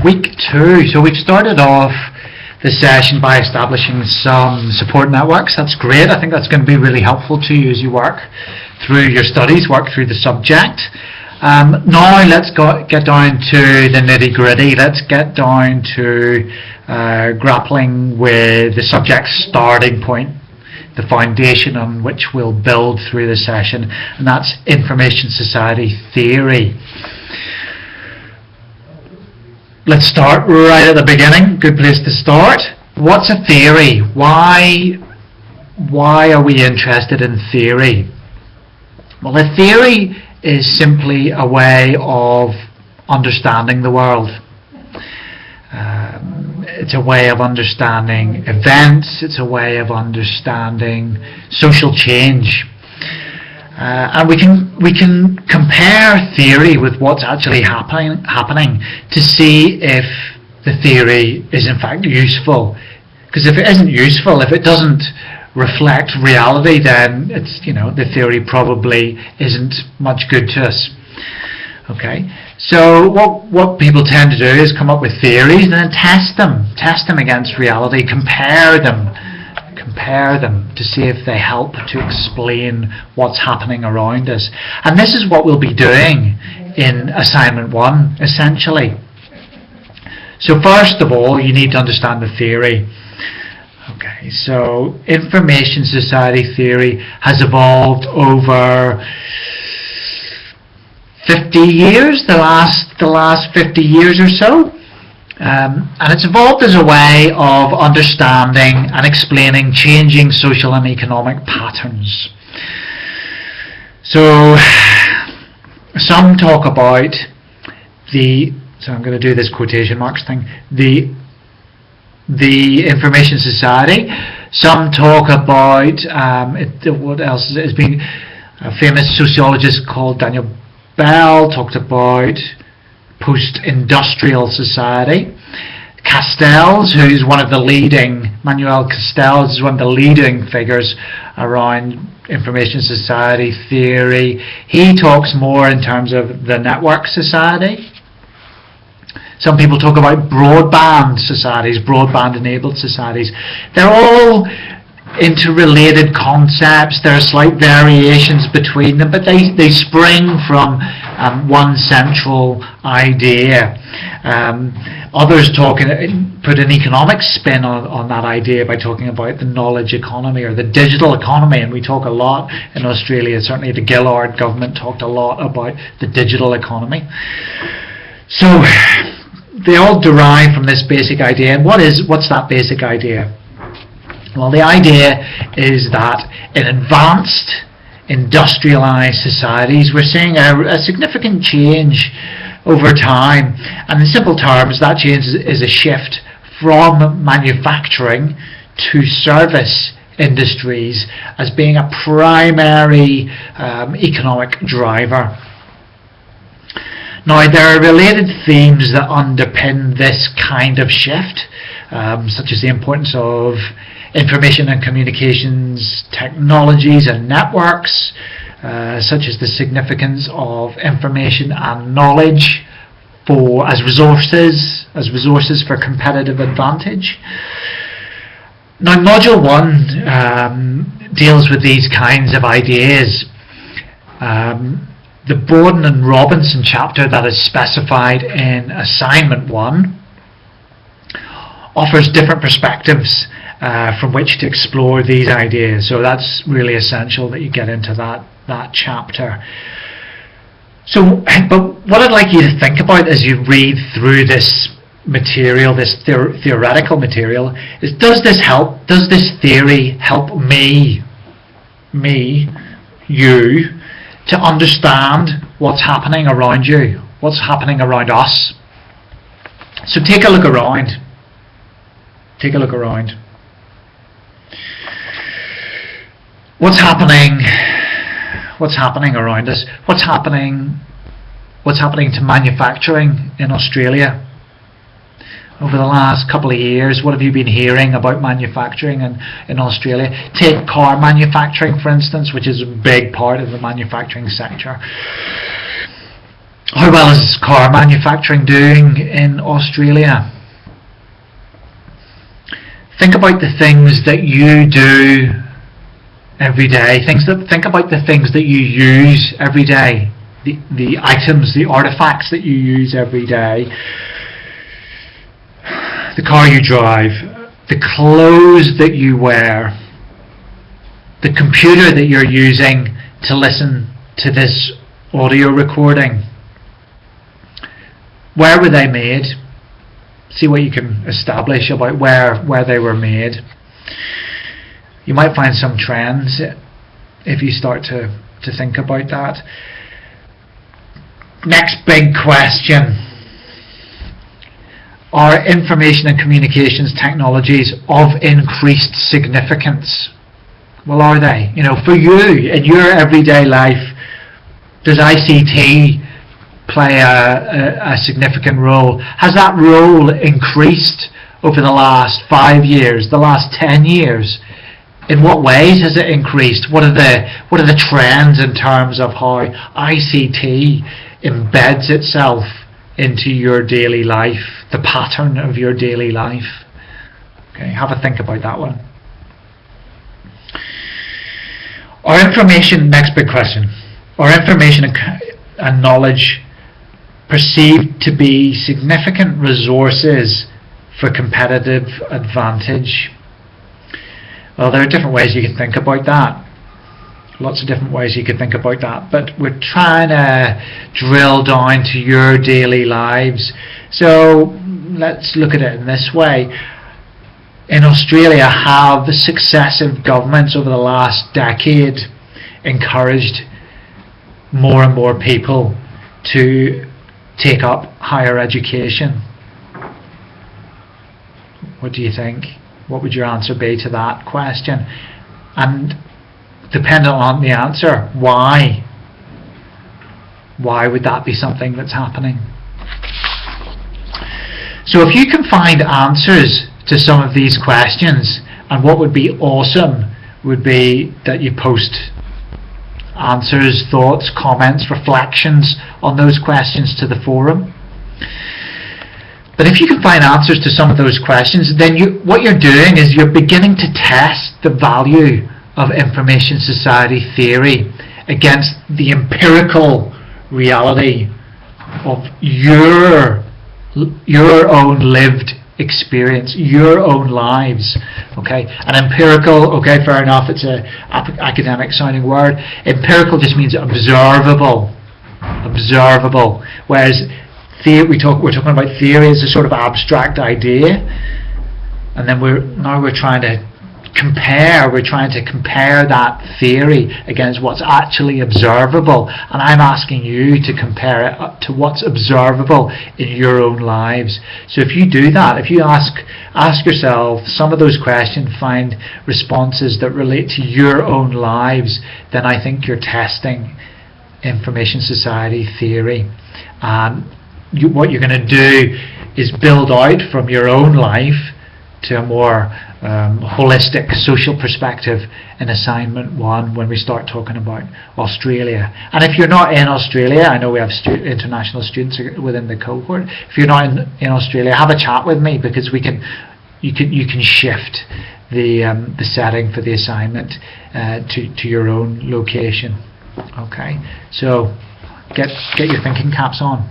Week two. So we've started off the session by establishing some support networks. That's great. I think that's going to be really helpful to you as you work through your studies, work through the subject. Now let's get down to the nitty-gritty. Let's get down to grappling with the subject's starting point, the foundation on which we'll build through the session, and that's information society theory. Let's start right at the beginning. Good place to start. What's a theory? Why are we interested in theory? Well, a theory is simply a way of understanding the world. It's a way of understanding events. It's a way of understanding social change. And we can compare theory with what's actually happening to see if the theory is in fact useful. Because if it isn't useful, if it doesn't reflect reality, then it's, the theory probably isn't much good to us. Okay, so what people tend to do is come up with theories and then test them against reality, compare them to see if they help to explain what's happening around us. And this is what we'll be doing in assignment 1, essentially. So first of all, you need to understand the theory. Okay, so information society theory has evolved over 50 years, the last 50 years or so. And it's evolved as a way of understanding and explaining changing social and economic patterns. So some talk about so I'm going to do this quotation marks thing, the information society. Some talk about, what else is it? It's been a famous sociologist called Daniel Bell talked about post-industrial society. Manuel Castells is one of the leading figures around information society theory. He talks more in terms of the network society. Some people talk about broadband societies, broadband-enabled societies. They're all interrelated concepts. There are slight variations between them, but they spring from one central idea. Others put an economic spin on that idea by talking about the knowledge economy or the digital economy, and we talk a lot in Australia. Certainly the Gillard government talked a lot about the digital economy. So they all derive from this basic idea. And what's that basic idea? Well, the idea is that in advanced, industrialized societies, we're seeing a significant change over time. And in simple terms, that change is a shift from manufacturing to service industries as being a primary economic driver. Now, there are related themes that underpin this kind of shift, such as the importance of information and communications technologies and networks, such as the significance of information and knowledge as resources for competitive advantage. Now, Module 1 deals with these kinds of ideas. The Borden and Robinson chapter that is specified in Assignment 1 offers different perspectives from which to explore these ideas. So that's really essential that you get into that chapter. So, but what I'd like you to think about as you read through this material, this theoretical material, is does this theory help you, to understand what's happening around you, what's happening around us? So take a look around. Take a look around. What's happening around us? What's happening to manufacturing in Australia? Over the last couple of years, what have you been hearing about manufacturing in Australia? Take car manufacturing, for instance, which is a big part of the manufacturing sector. How well is car manufacturing doing in Australia? Think about the things that you do every day. Think about the things that you use every day. The items, the artifacts that you use every day. The car you drive, the clothes that you wear, the computer that you're using to listen to this audio recording. Where were they made? See what you can establish about where they were made. You might find some trends if you start to think about that. Next big question. Are information and communications technologies of increased significance? Well, are they? For you, in your everyday life, does ICT play a significant role? Has that role increased over the last 5 years, the last 10 years? In what ways has it increased? What are the trends in terms of how ICT embeds itself into your daily life, the pattern of your daily life? Okay, have a think about that one. Next big question. Are information and knowledge perceived to be significant resources for competitive advantage? Well, there are different ways you can think about that. Lots of different ways you could think about that, but we're trying to drill down to your daily lives. So let's look at it in this way. In Australia, have successive governments over the last decade encouraged more and more people to take up higher education? What do you think? What would your answer be to that question? And dependent on the answer, why? Why would that be something that's happening? So if you can find answers to some of these questions, and what would be awesome would be that you post answers, thoughts, comments, reflections on those questions to the forum. But if you can find answers to some of those questions, then what you're doing is you're beginning to test the value of information society theory against the empirical reality of your own lived experience, your own lives. Okay, an empirical, okay, fair enough, it's an academic sounding word. Empirical just means observable, whereas we're talking about theory as a sort of abstract idea, and then we're trying to compare that theory against what's actually observable, and I'm asking you to compare it to what's observable in your own lives. So if you do that, if you ask yourself some of those questions, find responses that relate to your own lives, then I think you're testing information society theory. And what you're going to do is build out from your own life to a more holistic social perspective in assignment 1 when we start talking about Australia. And if you're not in Australia, I know we have international students within the cohort. If you're not in Australia, have a chat with me, because you can shift the setting for the assignment to your own location. Okay, so get your thinking caps on.